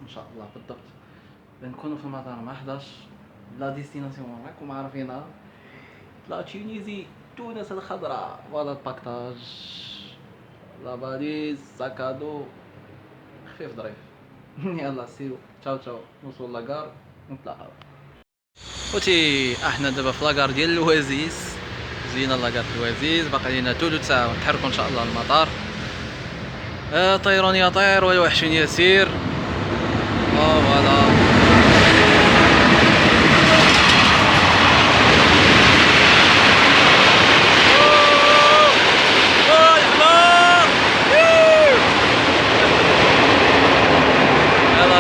ان شاء الله بالضبط بنكونوا في المطار مع 11. لا ديستيناسيون راكم عارفينها، لا تونيزي، تونس الخضراء. فوالا الباكتاج، لا فاليز، ساكادو، خفيف ظريف. يلا سيرو، تشاو تشاو، نوصلوا لاكار ونتلاقاو. خوتي احنا دابا في لاكار ديال الوزيز، زينا لاكار الوزيز، باقي لينا ثلث ساعه ونتحركوا ان شاء الله للمطار. طيران يطير والوحش يسير. فوالا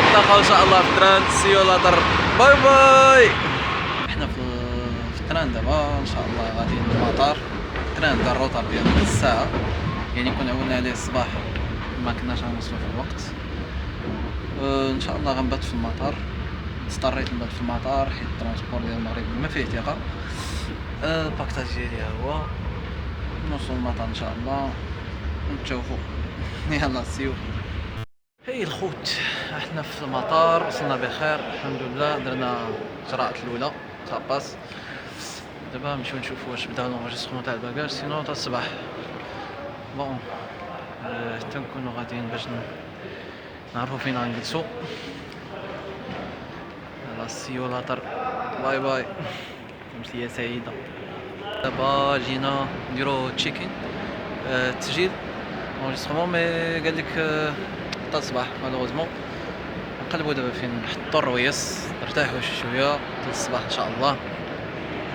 نتلاقاو ان شاء الله في التران. سيو لاتر، باي باي. احنا في التران دابا ان شاء الله غاديين للمطار. التران دار الروطار ديال نص ساعه، يعني كنا عولنا عليه الصباح ما كناش غنوصلو في الوقت. ان شاء الله غنبات في المطار. اضطريت نبات في المطار حيت الترونسبور ديال المغرب ما فيه ثقه. الباكتاج ديالي ها هو، نوصل المطار ان شاء الله ونتشوفو. يلا سيو. هاي الخوت، احنا في المطار، وصلنا بخير الحمد لله. درنا القراءة الاولى تاباس. دابا نمشيو نشوفو واش بدا لونجستخمون تاع الباكاج، سينو تا الصباح. بون تنكونو غاديين باش نعرفو فين غنجلسو. يلا سيو لاطر، باي باي، امسيه سعيده. دابا جينا نديرو تشيكين، التسجيل اونجستخمون، مي قالك حتى الصباح مالوغوزمون. نقلبو دابا فين نحطو الرويس، نرتاحو شويه حتى الصباح ان شاء الله.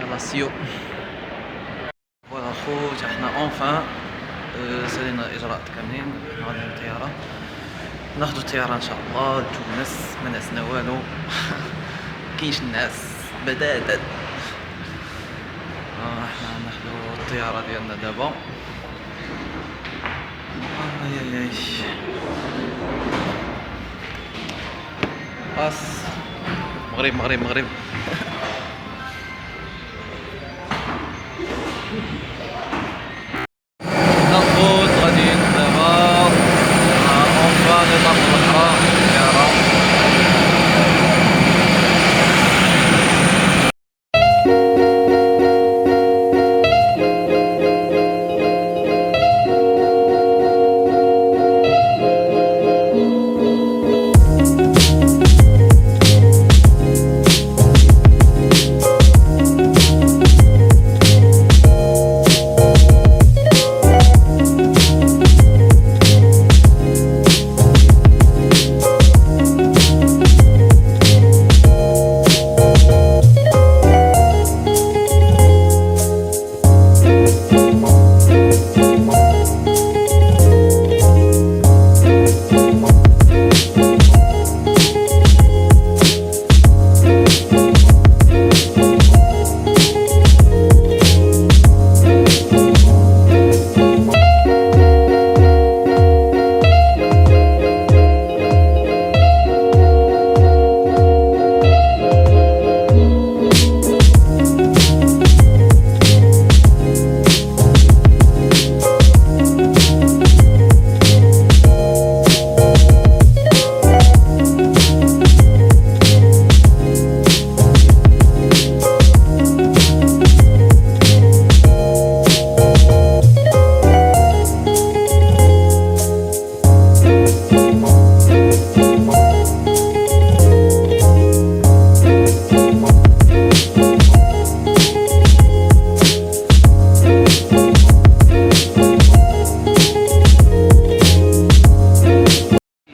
يلا سيو. فوالا خوت، احنا اونفان سالينا الاجراءات كاملين، غادي الطياره، ناخدو الطياره ان شاء الله لتونس. ما نعسنا والو. كاينش الناس بدادا. احنا ناخدو الطياره ديالنا دابا. اي باس. مغرب مغرب مغرب. ناخد غاديين دابا اونفا للطاقة الاخرى الطيارة.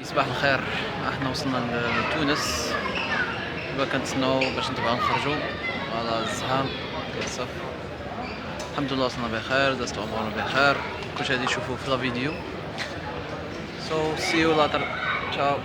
صباح الخير، احنا وصلنا لتونس. دابا كنتسناو باش نتبعو نخرجو على الزحام كيصف. الحمد لله وصلنا بخير، دازت امورنا بخير. كلشي غادي نشوفوه في لا فيديو. سو سي يو لاتر، تشاو.